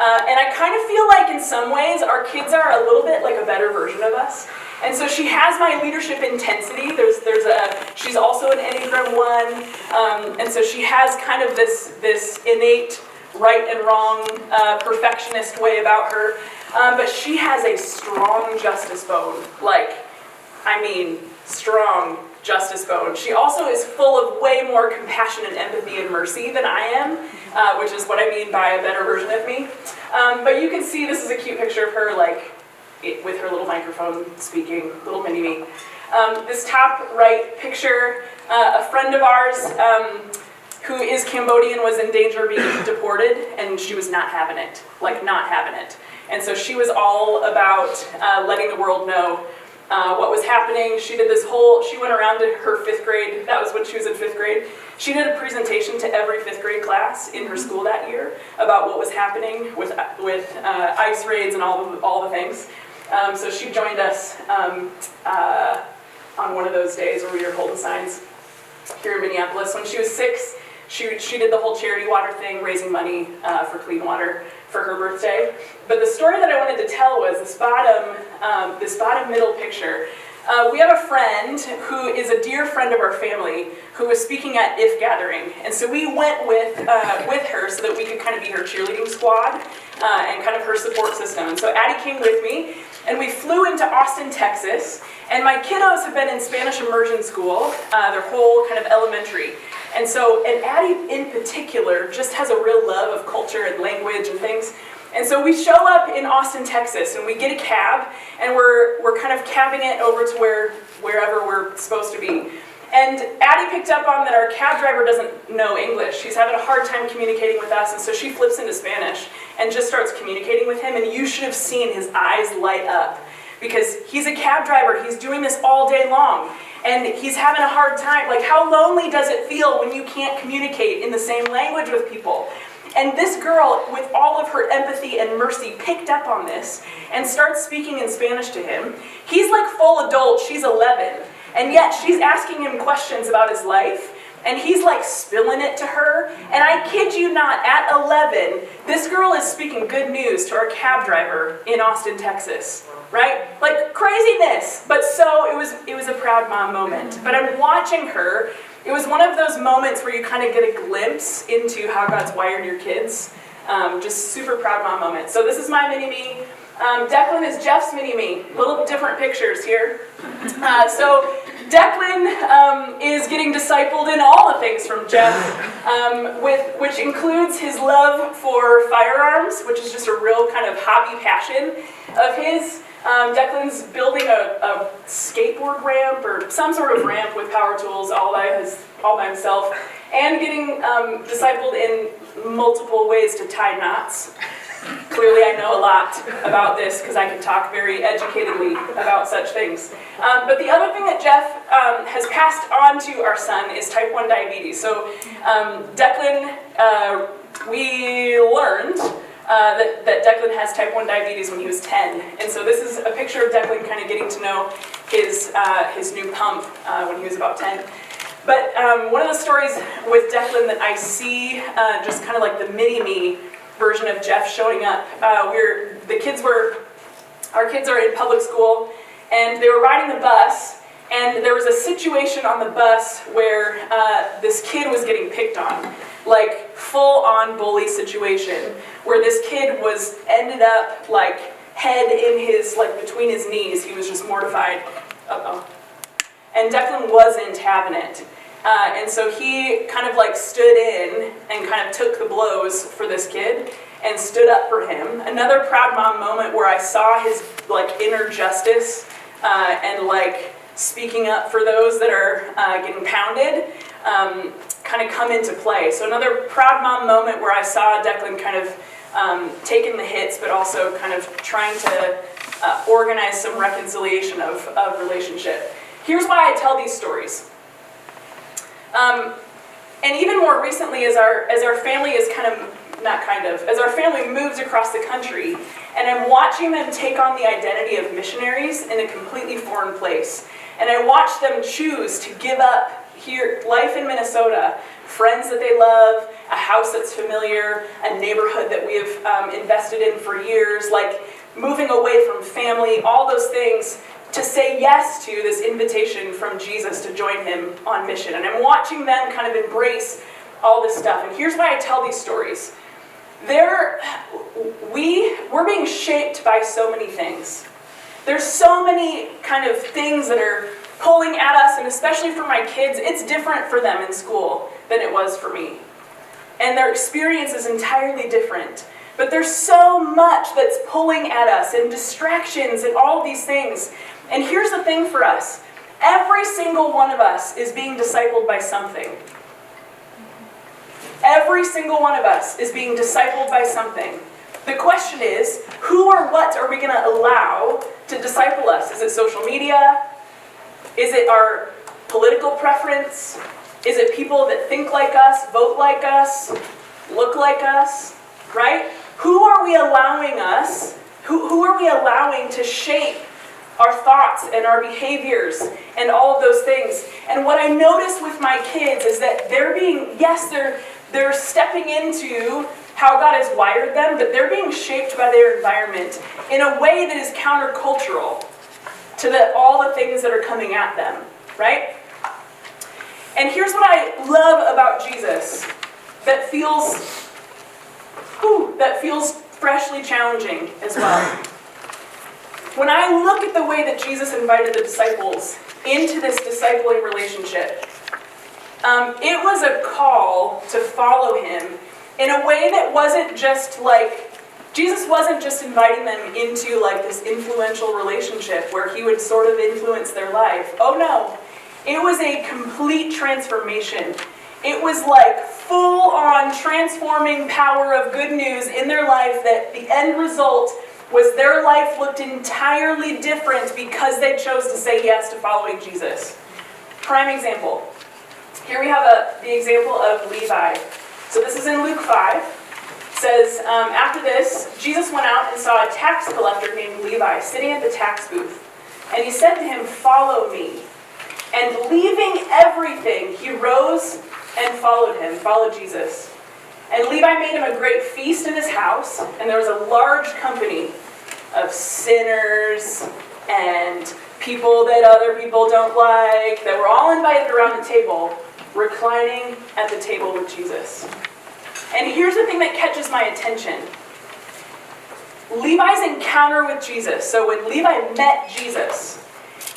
And I kind of feel like in some ways our kids are a little bit like a better version of us. And so she has my leadership intensity. She's also an Enneagram 1, and so she has kind of this innate right and wrong perfectionist way about her. But she has a strong justice bone, strong justice bone. She also is full of way more compassion and empathy and mercy than I am, which is what I mean by a better version of me. But you can see this is a cute picture of her, with her little microphone speaking, little mini-me. This top right picture, a friend of ours who is Cambodian was in danger of being deported, and she was not having it, not having it. And so she was all about letting the world know what was happening. She went around to her 5th grade, that was when she was in 5th grade. She did a presentation to every 5th grade class in her school that year about what was happening with ICE raids and all the things. So she joined us on one of those days where we were holding signs here in Minneapolis. When she was 6, she did the whole charity water thing, raising money for clean water for her birthday. But the story that I wanted to tell was this bottom middle picture. We have a friend who is a dear friend of our family who was speaking at IF Gathering. And so we went with her so that we could kind of be her cheerleading squad and kind of her support system. And so Addie came with me, and we flew into Austin, Texas. And my kiddos have been in Spanish immersion school their whole kind of elementary. And Addie in particular just has a real love of culture and language and things. And so we show up in Austin, Texas, and we get a cab, and we're kind of cabbing it over to wherever we're supposed to be. And Addie picked up on that our cab driver doesn't know English. She's having a hard time communicating with us, and so she flips into Spanish and just starts communicating with him, and you should have seen his eyes light up. Because he's a cab driver, he's doing this all day long, and he's having a hard time. How lonely does it feel when you can't communicate in the same language with people? And this girl, with all of her empathy and mercy, picked up on this and starts speaking in Spanish to him. He's full adult, she's 11, and yet she's asking him questions about his life, and he's spilling it to her. And I kid you not, at 11, this girl is speaking good news to our cab driver in Austin, Texas. Right? Craziness. But so it was a proud mom moment. But I'm watching her. It was one of those moments where you kind of get a glimpse into how God's wired your kids. Just super proud mom moment. So this is my mini-me. Declan is Jeff's mini-me. Little different pictures here. So Declan is getting discipled in all the things from Jeff, which includes his love for firearms, which is just a real kind of hobby passion of his. Declan's building a skateboard ramp or some sort of ramp with power tools all by himself, and getting discipled in multiple ways to tie knots. Clearly I know a lot about this because I can talk very educatedly about such things. But the other thing that Jeff has passed on to our son is type 1 diabetes. So Declan, we learned that Declan has type 1 diabetes when he was 10. And so this is a picture of Declan kind of getting to know his new pump when he was about 10. But one of the stories with Declan that I see just kind of the mini-me version of Jeff showing up. Our kids are in public school, and they were riding the bus, and there was a situation on the bus where this kid was getting picked on. Full-on bully situation, where this kid ended up head in his, between his knees. He was just mortified. And Declan wasn't having it. And so he kind of stood in and kind of took the blows for this kid and stood up for him. Another proud mom moment where I saw his inner justice and speaking up for those that are getting pounded kind of come into play. So another proud mom moment where I saw Declan kind of taking the hits, but also kind of trying to organize some reconciliation of relationship. Here's why I tell these stories. And even more recently, as our family is as our family moves across the country, and I'm watching them take on the identity of missionaries in a completely foreign place. And I watch them choose to give up life in Minnesota friends that they love, a house that's familiar, a neighborhood that we have invested in for years, like moving away from family, all those things, to say yes to this invitation from Jesus to join him on mission. And I'm watching them kind of embrace all this stuff. And here's why I tell these stories. We're being shaped by so many things. There's so many kind of things that are pulling at us, and especially for my kids, it's different for them in school than it was for me. And their experience is entirely different. But there's so much that's pulling at us, and distractions and all of these things. And here's the thing for us. Every single one of us is being discipled by something. Every single one of us is being discipled by something. The question is, who or what are we going to allow to disciple us? Is it social media? Is it our political preference? Is it people that think like us, vote like us, look like us? Right? Who are we allowing us? Who are we allowing to shape our thoughts and our behaviors and all of those things? And what I notice with my kids is that they're stepping into how God has wired them, but they're being shaped by their environment in a way that is countercultural to all the things that are coming at them, right? And here's what I love about Jesus that feels freshly challenging as well. When I look at the way that Jesus invited the disciples into this discipling relationship, it was a call to follow him in a way that wasn't just like, Jesus wasn't just inviting them into like this influential relationship where he would sort of influence their life. Oh no, it was a complete transformation. It was like full-on transforming power of good news in their life, that the end result was their life looked entirely different because they chose to say yes to following Jesus. Prime example. Here we have the example of Levi. So this is in Luke 5. It says, after this, Jesus went out and saw a tax collector named Levi sitting at the tax booth. And he said to him, "Follow me." And leaving everything, he rose and followed Jesus. And Levi made him a great feast in his house, and there was a large company of sinners and people that other people don't like that were all invited around the table, reclining at the table with Jesus. And here's the thing that catches my attention. Levi's encounter with Jesus. So when Levi met Jesus,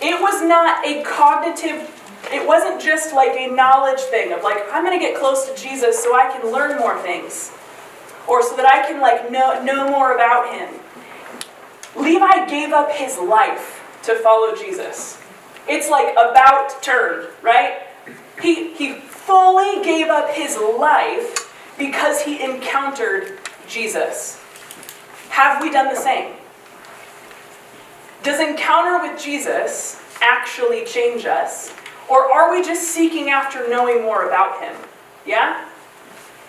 it was not a cognitive, it wasn't just like a knowledge thing of like, I'm going to get close to Jesus so I can learn more things. Or so that I can like know more about him. Levi gave up his life to follow Jesus. It's like about turn, right? He fully gave up his life because he encountered Jesus. Have we done the same? Does encounter with Jesus actually change us? Or are we just seeking after knowing more about him? Yeah?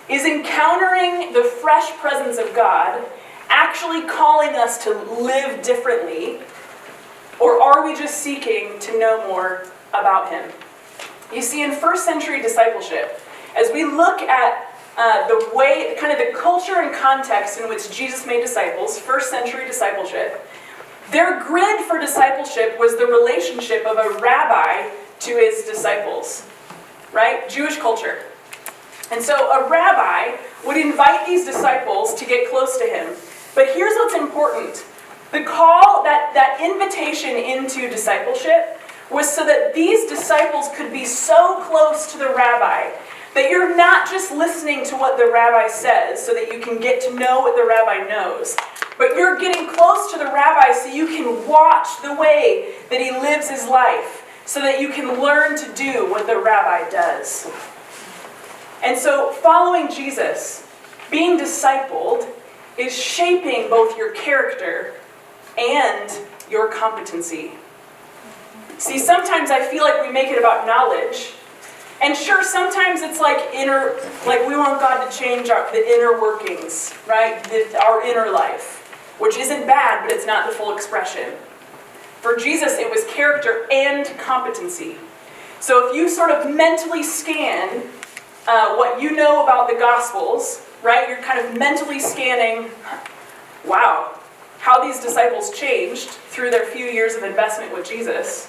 Is encountering the fresh presence of God actually calling us to live differently? Or are we just seeking to know more about him? You see, in first century discipleship, as we look at the way, kind of the culture and context in which Jesus made disciples, first century discipleship, their grid for discipleship was the relationship of a rabbi to his disciples, right? Jewish culture. And so a rabbi would invite these disciples to get close to him. But here's what's important. The call, that invitation into discipleship was so that these disciples could be so close to the rabbi that you're not just listening to what the rabbi says so that you can get to know what the rabbi knows, but you're getting close to the rabbi so you can watch the way that he lives his life, so that you can learn to do what the rabbi does. And so following Jesus, being discipled, is shaping both your character and your competency. See, sometimes I feel like we make it about knowledge. And sure, sometimes it's like we want God to change the inner workings, right? Our inner life, which isn't bad, but it's not the full expression. For Jesus, it was character and competency. So if you sort of mentally scan what you know about the Gospels, right? You're kind of mentally scanning, wow, how these disciples changed through their few years of investment with Jesus.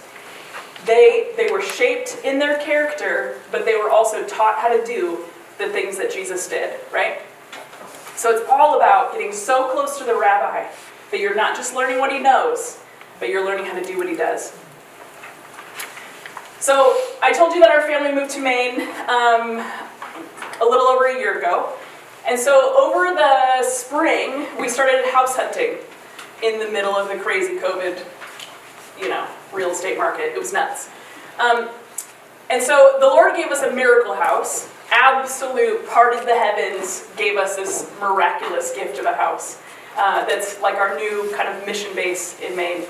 They were shaped in their character, but they were also taught how to do the things that Jesus did, right? So it's all about getting so close to the rabbi that you're not just learning what he knows, but you're learning how to do what he does. So I told you that our family moved to Maine a little over a year ago. And so over the spring, we started house hunting in the middle of the crazy COVID, real estate market. It was nuts. And so the Lord gave us a miracle house. Absolute parted the heavens, gave us this miraculous gift of a house that's like our new kind of mission base in Maine.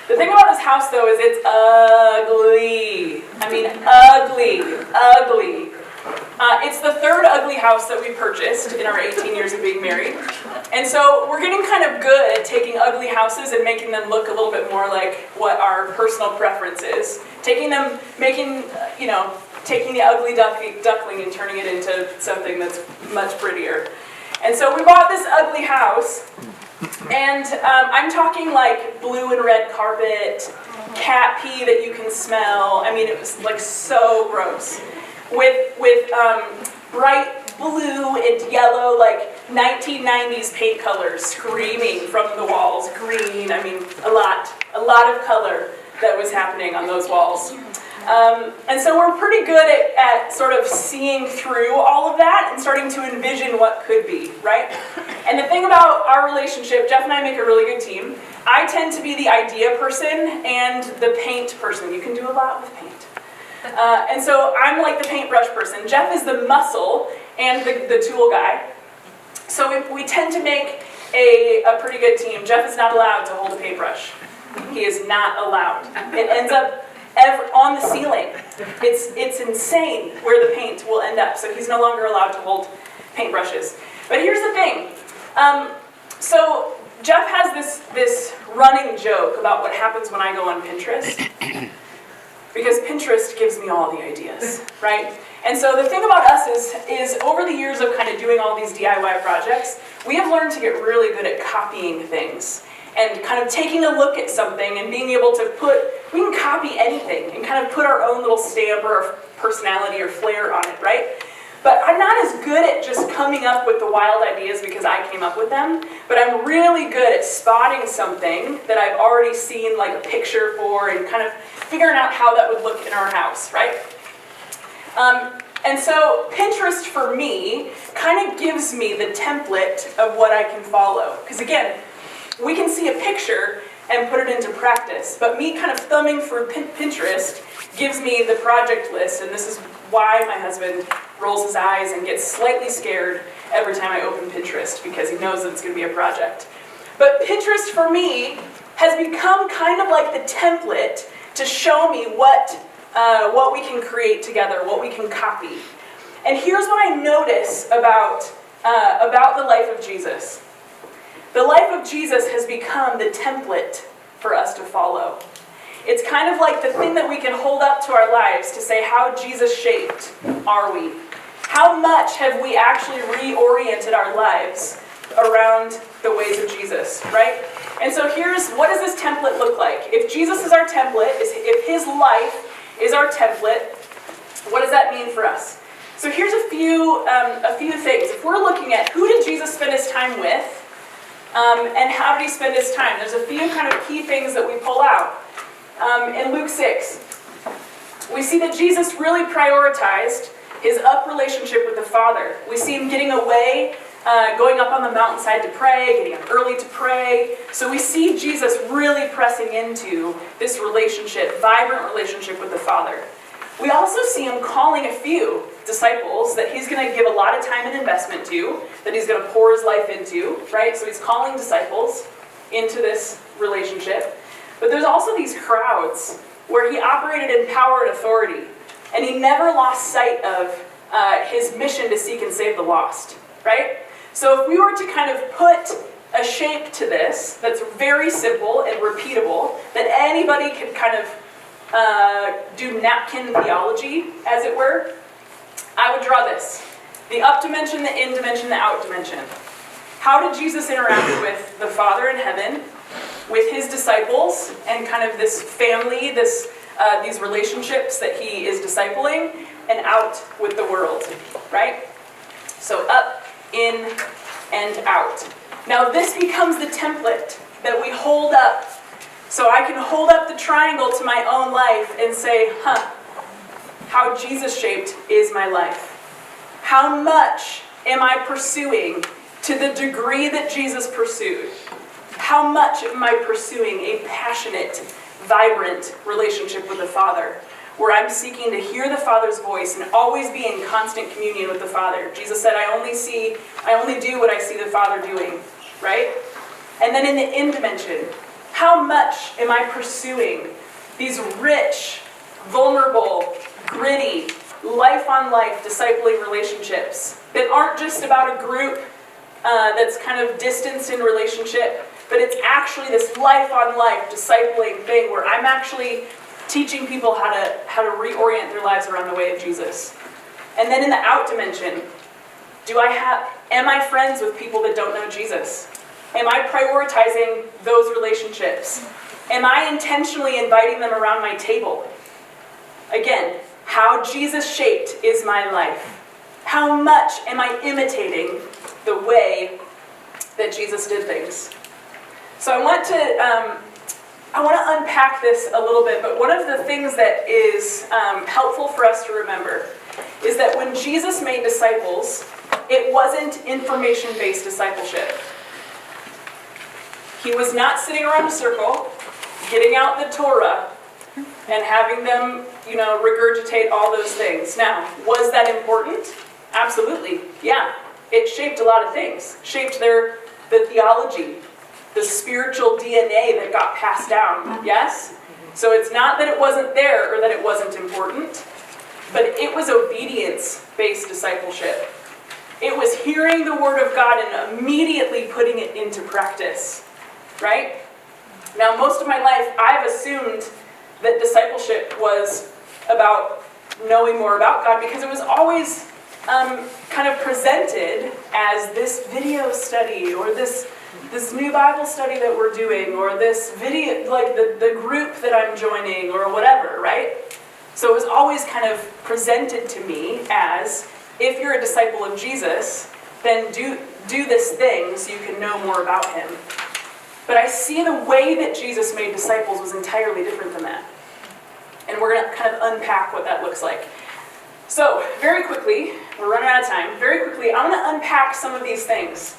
The thing about this house, though, is it's ugly. I mean, ugly. It's the third ugly house that we purchased in our 18 years of being married. And so we're getting kind of good at taking ugly houses and making them look a little bit more like what our personal preference is. Taking the ugly duckling and turning it into something that's much prettier. And so we bought this ugly house, and I'm talking like blue and red carpet, cat pee that you can smell. I mean, it was like so gross. With bright blue and yellow, like 1990s paint colors screaming from the walls, green. I mean, a lot of color that was happening on those walls. And so we're pretty good at sort of seeing through all of that and starting to envision what could be, right? And the thing about our relationship, Jeff and I make a really good team. I tend to be the idea person and the paint person. You can do a lot with paint. And so I'm like the paintbrush person. Jeff is the muscle and the tool guy. So we tend to make a pretty good team. Jeff is not allowed to hold a paintbrush. He is not allowed. It ends up on the ceiling. It's insane where the paint will end up. So he's no longer allowed to hold paintbrushes. But here's the thing. So Jeff has this running joke about what happens when I go on Pinterest. Because Pinterest gives me all the ideas, right? And so the thing about us is over the years of kind of doing all these DIY projects, we have learned to get really good at copying things and kind of taking a look at something and being able to we can copy anything and kind of put our own little stamp or personality or flair on it, right? But I'm not as good at just coming up with the wild ideas because I came up with them, but I'm really good at spotting something that I've already seen like a picture for and kind of figuring out how that would look in our house, right? And so Pinterest for me kind of gives me the template of what I can follow. Because again, we can see a picture and put it into practice, but me kind of thumbing through Pinterest gives me the project list, and this is why my husband rolls his eyes and gets slightly scared every time I open Pinterest, because he knows that it's going to be a project. But Pinterest for me has become kind of like the template to show me what we can create together, what we can copy. And here's what I notice about the life of Jesus. The life of Jesus has become the template for us to follow. It's kind of like the thing that we can hold up to our lives to say, how Jesus shaped are we? How much have we actually reoriented our lives around the ways of Jesus, right? And so what does this template look like? If Jesus is our template, if his life is our template, what does that mean for us? So here's a few things. If we're looking at who did Jesus spend his time with, and how did he spend his time, there's a few kind of key things that we pull out. In Luke 6, we see that Jesus really prioritized his up relationship with the Father. We see him getting away, going up on the mountainside to pray, getting up early to pray. So we see Jesus really pressing into this relationship, vibrant relationship with the Father. We also see him calling a few disciples that he's going to give a lot of time and investment to, that he's going to pour his life into, right? So he's calling disciples into this relationship. But there's also these crowds where he operated in power and authority, and he never lost sight of his mission to seek and save the lost, right? So if we were to kind of put a shape to this that's very simple and repeatable, that anybody could kind of do napkin theology, as it were, I would draw this. The up dimension, the in dimension, the out dimension. How did Jesus interact with the Father in heaven, with his disciples, and kind of this family, these relationships that he is discipling, and out with the world, right? So up, in, and out. Now this becomes the template that we hold up. So I can hold up the triangle to my own life and say, how Jesus-shaped is my life? How much am I pursuing to the degree that Jesus pursued? How much am I pursuing a passionate, vibrant relationship with the Father, where I'm seeking to hear the Father's voice and always be in constant communion with the Father? Jesus said, I only do what I see the Father doing, right? And then in the in dimension, how much am I pursuing these rich, vulnerable, gritty, life-on-life discipling relationships that aren't just about a group that's kind of distanced in relationship, but it's actually this life-on-life discipling thing where I'm actually teaching people how to reorient their lives around the way of Jesus. And then in the out dimension, am I friends with people that don't know Jesus? Am I prioritizing those relationships? Am I intentionally inviting them around my table? Again, how Jesus-shaped is my life? How much am I imitating the way that Jesus did things? So I want to unpack this a little bit, but one of the things that is helpful for us to remember is that when Jesus made disciples, it wasn't information-based discipleship. He was not sitting around a circle, getting out the Torah, and having them, regurgitate all those things. Now, was that important? Absolutely, yeah. It shaped a lot of things. Shaped the theology, the spiritual DNA that got passed down, yes? So it's not that it wasn't there or that it wasn't important, but it was obedience-based discipleship. It was hearing the Word of God and immediately putting it into practice, right? Now, most of my life, I've assumed that discipleship was about knowing more about God because it was always kind of presented as this video study or this new Bible study that we're doing or this video, like the group that I'm joining or whatever, right? So it was always kind of presented to me as, if you're a disciple of Jesus, then do this thing so you can know more about him. But I see the way that Jesus made disciples was entirely different than that. And we're going to kind of unpack what that looks like. So, very quickly, we're running out of time, very quickly, I'm going to unpack some of these things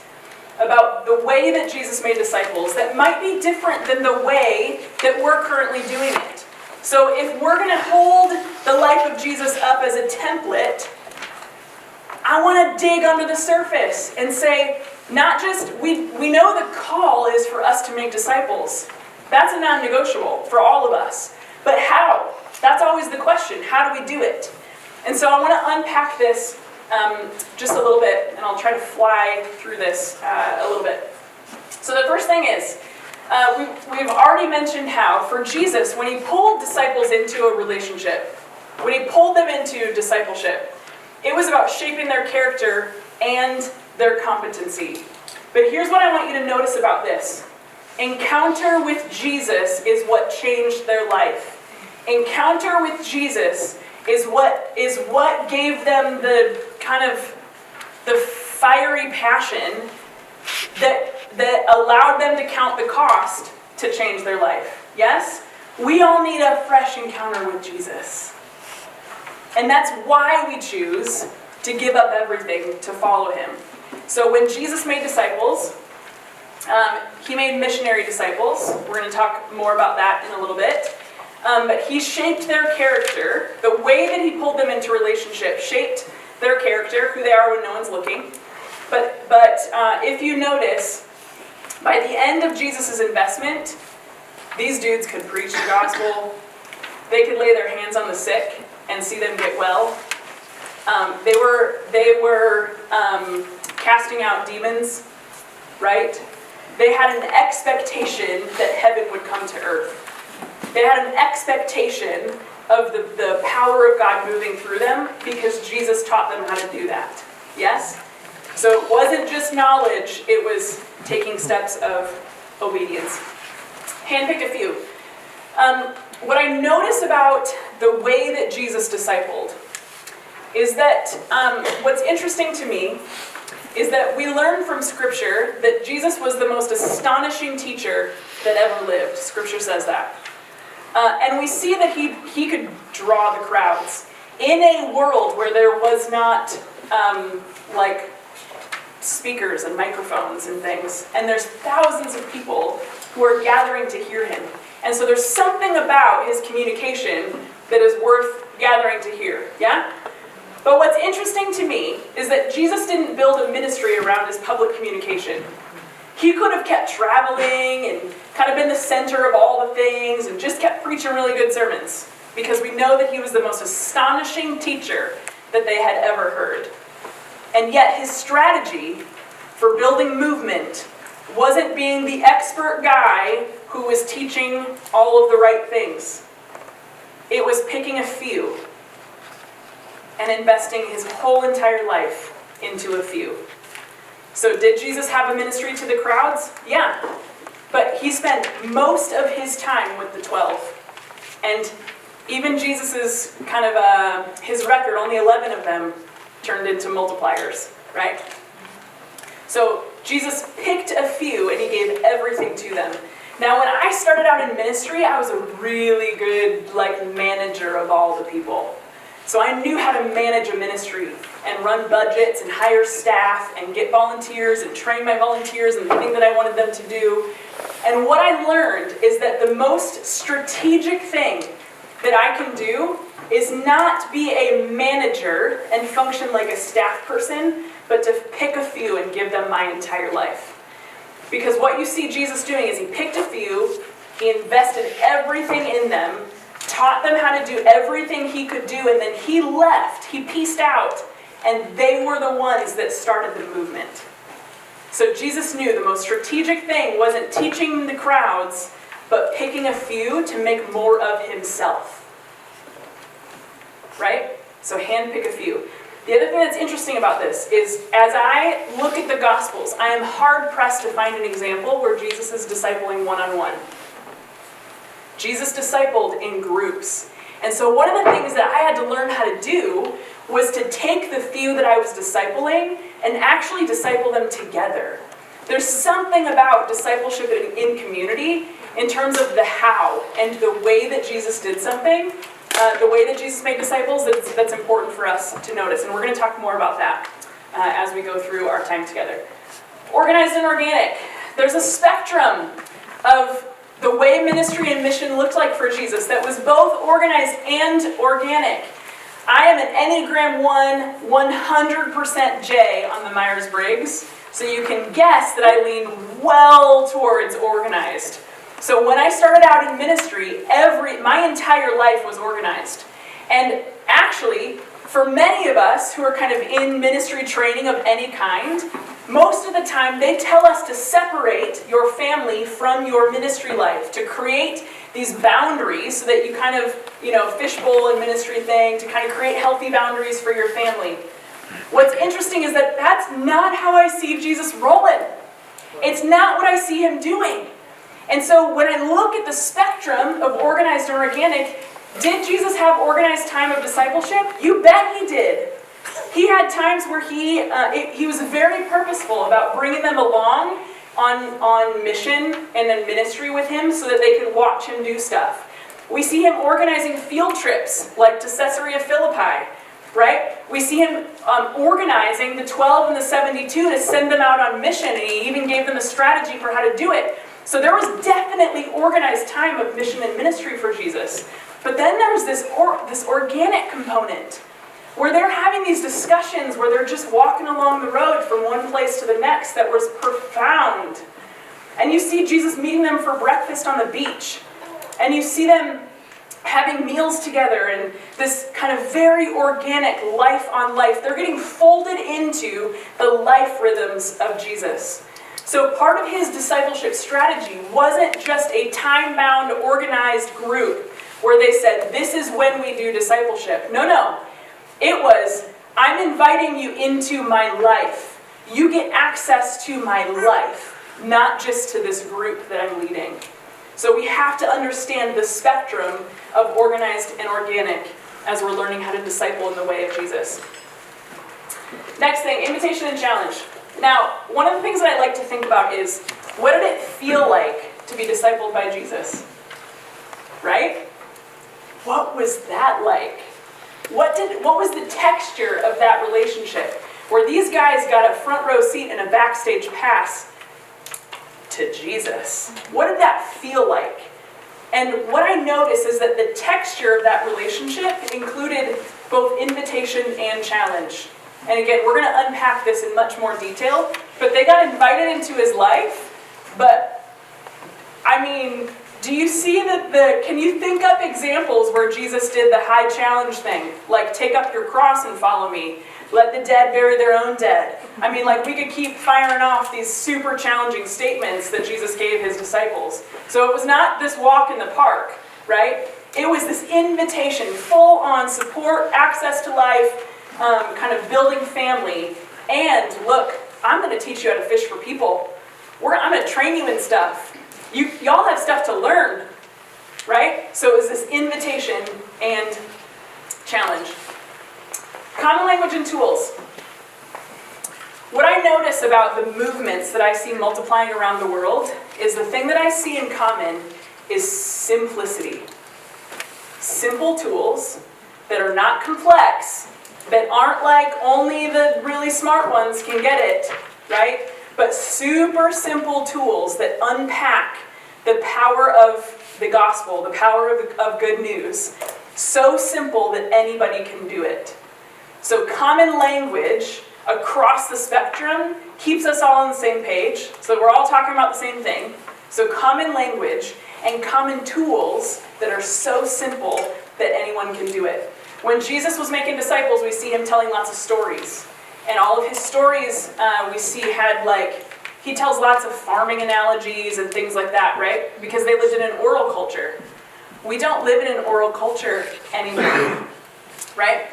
about the way that Jesus made disciples that might be different than the way that we're currently doing it. So if we're going to hold the life of Jesus up as a template, I want to dig under the surface and say, not just, we know the call is for us to make disciples. That's a non-negotiable for all of us. But how? That's always the question. How do we do it? And so I want to unpack this just a little bit, and I'll try to fly through this a little bit. So the first thing is, we've already mentioned how, for Jesus, when he pulled disciples into a relationship, when he pulled them into discipleship, it was about shaping their character and their competency. But here's what I want you to notice about this. Encounter with Jesus is what changed their life. Encounter with Jesus is what gave them the kind of the fiery passion that allowed them to count the cost to change their life. Yes? We all need a fresh encounter with Jesus. And that's why we choose to give up everything to follow him. So when Jesus made disciples, he made missionary disciples. We're going to talk more about that in a little bit. But he shaped their character. The way that he pulled them into relationship shaped their character, who they are when no one's looking. But if you notice, by the end of Jesus' investment, these dudes could preach the gospel. They could lay their hands on the sick and see them get well. They were casting out demons, right? They had an expectation that heaven would come to earth. They had an expectation of the power of God moving through them because Jesus taught them how to do that. Yes? So it wasn't just knowledge, it was taking steps of obedience. Handpick a few. What I notice about the way that Jesus discipled is that what's interesting to me is that we learn from Scripture that Jesus was the most astonishing teacher that ever lived. Scripture says that. And we see that he could draw the crowds. In a world where there was not like speakers and microphones and things, and there's thousands of people who are gathering to hear him. And so there's something about his communication that is worth gathering to hear, yeah? But what's interesting to me is that Jesus didn't build a ministry around his public communication. He could have kept traveling and kind of been the center of all the things and just kept preaching really good sermons, because we know that he was the most astonishing teacher that they had ever heard. And yet his strategy for building movement wasn't being the expert guy who was teaching all of the right things. It was picking a few and investing his whole entire life into a few. So did Jesus have a ministry to the crowds? Yeah. But he spent most of his time with the 12. And even Jesus's kind of, his record, only 11 of them turned into multipliers, right? So Jesus picked a few and he gave everything to them. Now when I started out in ministry, I was a really good manager of all the people. So I knew how to manage a ministry and run budgets and hire staff and get volunteers and train my volunteers in the thing that I wanted them to do. And what I learned is that the most strategic thing that I can do is not be a manager and function like a staff person, but to pick a few and give them my entire life. Because what you see Jesus doing is he picked a few, he invested everything in them, taught them how to do everything he could do, and then he left, he pieced out, and they were the ones that started the movement. So Jesus knew the most strategic thing wasn't teaching the crowds, but picking a few to make more of himself. Right? So handpick a few. The other thing that's interesting about this is, as I look at the Gospels, I am hard-pressed to find an example where Jesus is discipling one-on-one. Jesus discipled in groups. And so one of the things that I had to learn how to do was to take the few that I was discipling and actually disciple them together. There's something about discipleship in community in terms of the how and the way that Jesus did something, the way that Jesus made disciples, that's important for us to notice. And we're going to talk more about that as we go through our time together. Organized and organic. There's a spectrum of the way ministry and mission looked like for Jesus that was both organized and organic. I am an Enneagram 1, 100% J on the Myers-Briggs, so you can guess that I lean well towards organized. So when I started out in ministry, my entire life was organized. And actually, for many of us who are kind of in ministry training of any kind, most of the time they tell us to separate your family from your ministry life, to create these boundaries so that you kind of, fishbowl and ministry thing, to kind of create healthy boundaries for your family. What's interesting is that that's not how I see Jesus rolling. It's not what I see him doing. And so when I look at the spectrum of organized and organic, did Jesus have organized time of discipleship? You bet he did. He had times where he was very purposeful about bringing them along on mission and in ministry with him so that they could watch him do stuff. We see him organizing field trips, like to Caesarea Philippi, right? We see him organizing the 12 and the 72 to send them out on mission, and he even gave them a strategy for how to do it. So there was definitely organized time of mission and ministry for Jesus. But then there's this organic component, where they're having these discussions where they're just walking along the road from one place to the next that was profound. And you see Jesus meeting them for breakfast on the beach. And you see them having meals together and this kind of very organic life on life. They're getting folded into the life rhythms of Jesus. So part of his discipleship strategy wasn't just a time-bound, organized group, where they said, this is when we do discipleship. No. It was, I'm inviting you into my life. You get access to my life, not just to this group that I'm leading. So we have to understand the spectrum of organized and organic as we're learning how to disciple in the way of Jesus. Next thing, invitation and challenge. Now, one of the things that I like to think about is, what did it feel like to be discipled by Jesus? Right? What was that like? What was the texture of that relationship? Where these guys got a front row seat and a backstage pass to Jesus. What did that feel like? And what I notice is that the texture of that relationship included both invitation and challenge. And again, we're going to unpack this in much more detail, but they got invited into his life, but I mean, do you see can you think up examples where Jesus did the high challenge thing? Like, take up your cross and follow me. Let the dead bury their own dead. I mean, like, we could keep firing off these super challenging statements that Jesus gave his disciples. So it was not this walk in the park, right? It was this invitation, full on support, access to life, kind of building family. And look, I'm going to teach you how to fish for people. I'm going to train you in stuff. Y'all have stuff to learn, right? So it was this invitation and challenge. Common language and tools. What I notice about the movements that I see multiplying around the world is the thing that I see in common is simplicity. Simple tools that are not complex, that aren't like only the really smart ones can get it, right? But super simple tools that unpack the power of the gospel, the power of good news. So simple that anybody can do it. So common language across the spectrum keeps us all on the same page, so we're all talking about the same thing. So common language and common tools that are so simple that anyone can do it. When Jesus was making disciples, we see him telling lots of stories. And all of his stories we see he tells lots of farming analogies and things like that, right? Because they lived in an oral culture. We don't live in an oral culture anymore, right?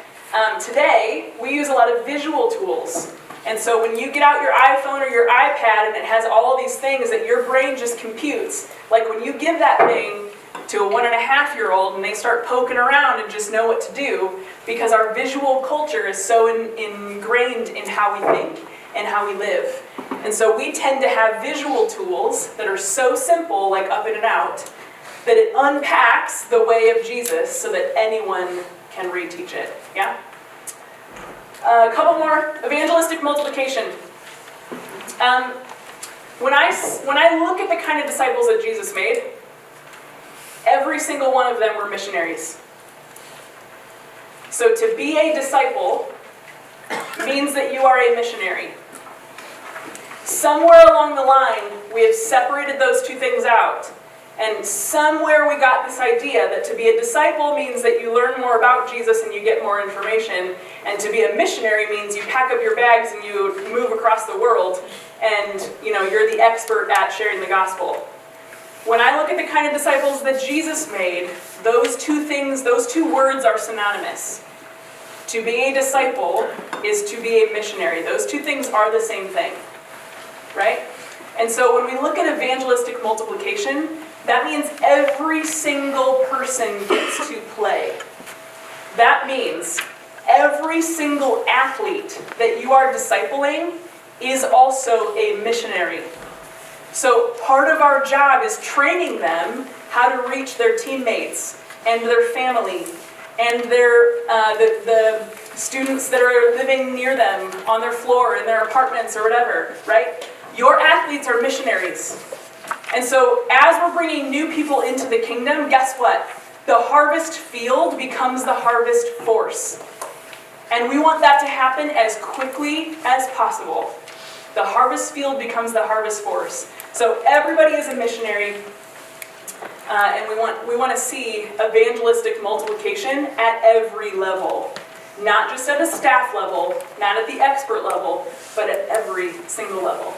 Today, we use a lot of visual tools. And so when you get out your iPhone or your iPad and it has all these things that your brain just computes, like when you give that thing to a 1.5-year-old and they start poking around and just know what to do, because our visual culture is so ingrained in how we think and how we live. And so we tend to have visual tools that are so simple, like up in and out, that it unpacks the way of Jesus so that anyone can reteach it. Yeah? A couple more. Evangelistic multiplication. When I look at the kind of disciples that Jesus made, every single one of them were missionaries. So to be a disciple means that you are a missionary. Somewhere along the line, we have separated those two things out. And somewhere we got this idea that to be a disciple means that you learn more about Jesus and you get more information. And to be a missionary means you pack up your bags and you move across the world and you're the expert at sharing the gospel. When I look at the kind of disciples that Jesus made, those two words are synonymous. To be a disciple is to be a missionary. Those two things are the same thing, right? And so when we look at evangelistic multiplication, that means every single person gets to play. That means every single athlete that you are discipling is also a missionary. So part of our job is training them how to reach their teammates and their family and the students that are living near them on their floor in their apartments or whatever, right? Your athletes are missionaries. And so as we're bringing new people into the kingdom, guess what? The harvest field becomes the harvest force. And we want that to happen as quickly as possible. The harvest field becomes the harvest force. So everybody is a missionary, and we want to see evangelistic multiplication at every level. Not just at a staff level, not at the expert level, but at every single level.